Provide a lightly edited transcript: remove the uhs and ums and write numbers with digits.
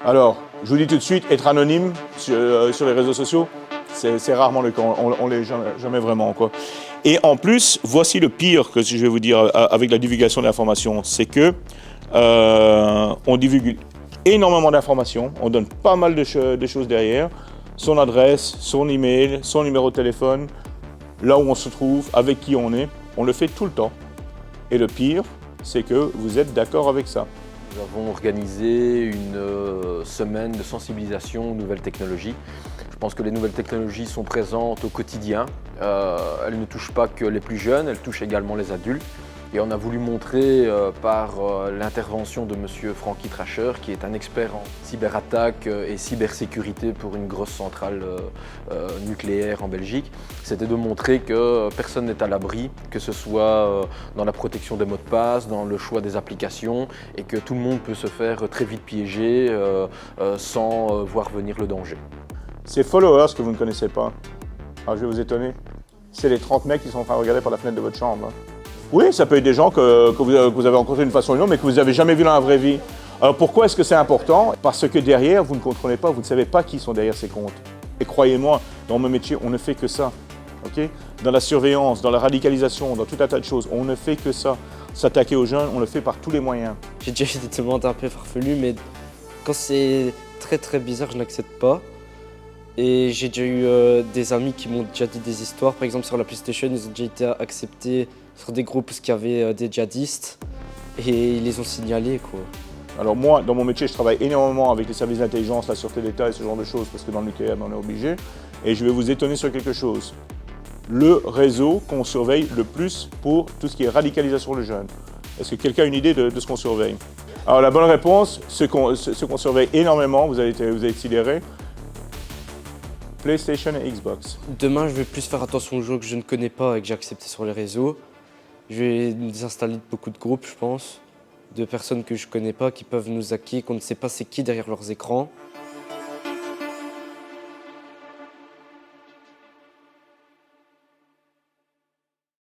Alors, je vous dis tout de suite, être anonyme sur les réseaux sociaux, c'est rarement le cas, on l'est jamais vraiment, quoi. Et en plus, voici le pire que je vais vous dire avec la divulgation de l'information, c'est que on divulgue énormément d'informations, on donne pas mal de choses derrière, son adresse, son email, son numéro de téléphone, là où on se trouve, avec qui on le fait tout le temps. Et le pire, c'est que vous êtes d'accord avec ça. Nous avons organisé une semaine de sensibilisation aux nouvelles technologies. Je pense que les nouvelles technologies sont présentes au quotidien. Elles ne touchent pas que les plus jeunes, elles touchent également les adultes. Et on a voulu montrer par l'intervention de M. Francky Trasher, qui est un expert en cyberattaque et cybersécurité pour une grosse centrale nucléaire en Belgique, c'était de montrer que personne n'est à l'abri, que ce soit dans la protection des mots de passe, dans le choix des applications, et que tout le monde peut se faire très vite piéger sans voir venir le danger. Ces followers que vous ne connaissez pas, alors je vais vous étonner, c'est les 30 mecs qui sont en train de regarder par la fenêtre de votre chambre. Oui, ça peut être des gens que vous avez rencontrés d'une façon ou d'une autre, mais que vous n'avez jamais vu dans la vraie vie. Alors pourquoi est-ce que c'est important? Parce que derrière, vous ne contrôlez pas, vous ne savez pas qui sont derrière ces comptes. Et croyez-moi, dans mon métier, on ne fait que ça. Okay? Dans la surveillance, dans la radicalisation, dans tout un tas de choses, on ne fait que ça. S'attaquer aux jeunes, on le fait par tous les moyens. J'ai déjà fait des demandes un peu farfelues, mais quand c'est très bizarre, je n'accepte pas. Et j'ai déjà eu des amis qui m'ont déjà dit des histoires. Par exemple, sur la PlayStation, ils ont déjà été acceptés sur des groupes où il y avait des djihadistes et ils les ont signalés, quoi. Alors moi, dans mon métier, je travaille énormément avec les services d'intelligence, la sûreté d'État et ce genre de choses, parce que dans le nucléaire, on est obligé. Et je vais vous étonner sur quelque chose. Le réseau qu'on surveille le plus pour tout ce qui est radicalisation de jeunes. Est-ce que quelqu'un a une idée de ce qu'on surveille? Alors la bonne réponse, ce qu'on surveille énormément, vous avez sidéré, PlayStation et Xbox. Demain, je vais plus faire attention aux jeux que je ne connais pas et que j'ai acceptés sur les réseaux. Je vais nous désinstaller beaucoup de groupes, je pense, de personnes que je ne connais pas qui peuvent nous hacker, qu'on ne sait pas c'est qui derrière leurs écrans.